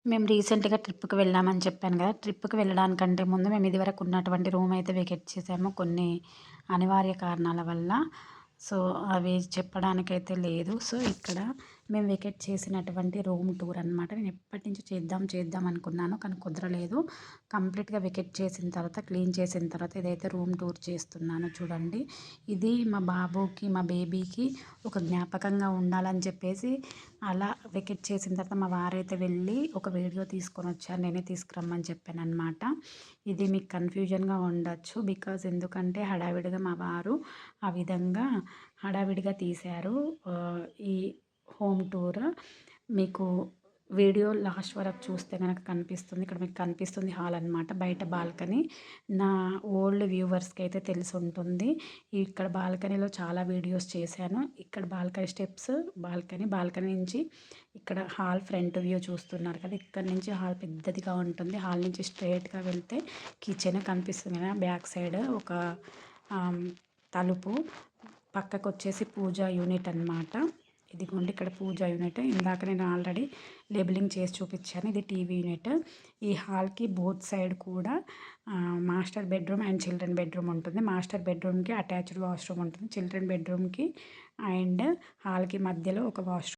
మేము రీసెంట్‌గా ట్రిప్‌కి వెళ్ళామని చెప్పాను గదా! ట్రిప్‌కి వెళ్ళడానికంటే ముందు మేము ఇదివరకు ఉన్నటువంటి రూమ్ అయితే వేకేట్ చేసాము. కొన్ని అనివార్య కారణాల వల్ల. సో, అవి చెప్పడానికైతే లేదు. సో, ఇక్కడ మేము వేకేట్ చేసినటువంటి రూమ్ టూర్ అనమాట. నేను ఎప్పటినుంచో చేద్దాం అనుకున్నాను. కానీ కుదరలేదు. కంప్లీట్‌గా వేకేట్ చేసిన తర్వాత, క్లీన్ చేసిన తర్వాత ఇదైతే రూమ్ టూర్ చేస్తున్నాను చూడండి. ఇది మా బాబుకి, మా బేబీకి ఒక జ్ఞాపకంగా ఉండాలని చెప్పేసి అలా వెకేట్ చేసిన తర్వాత మా వారైతే వెళ్ళి ఒక వీడియో తీసుకొనొచ్చారు. నేనే తీసుకురమ్మని చెప్పాననమాట. ఇది మీకు కన్‌ఫ్యూజన్‌గా ఉండొచ్చు. బికాజ్ ఎందుకంటే హడావిడిగా మా వారు ఆ విధంగా హడావిడిగా తీశారు. ఈ హోమ్ టూర్ మీకు వీడియో లాస్ట్ వరకు చూస్తే గనక కనిపిస్తుంది. ఇక్కడ మీకు కనిపిస్తుంది హాల్ అనమాట. బయట బాల్కనీ. నా ఓల్డ్ వ్యూవర్స్‌కి అయితే తెలిసుంటుంది. ఇక్కడ బాల్కనీలో చాలా వీడియోస్ చేశాను. ఇక్కడ బాల్కనీ స్టెప్స్, బాల్కనీ నుంచి ఇక్కడ హాల్ ఫ్రంట్ వ్యూ చూస్తున్నారు కదా! ఇక్కడ నుంచి హాల్ పెద్దదిగా ఉంటుంది. హాల్ నుంచి స్ట్రెయిట్‌గా వెళ్తే కిచెన్ కనిపిస్తుంది కదా! బ్యాక్ సైడ్ ఒక తలుపు, పక్కకొచ్చేసి పూజా యూనిట్ అనమాట. ఇదిగోండి ఇక్కడ పూజా యూనిట్. ఇందాక నేను ఆల్రెడీ లేబులింగ్ చేసి చూపించాను. ఇది టీవీ యూనిట్. ఈ హాల్‌కి బోత్ సైడ్ కూడా master bedroom and children bedroom ఉంటుంది. మాస్టర్ బెడ్రూమ్‌కి అటాచ్డ్ వాష్‌రూమ్ ఉంటుంది. చిల్డ్రన్ బెడ్రూమ్‌కి అండ్ హాల్‌కి మధ్యలో ఒక వాష్‌రూమ్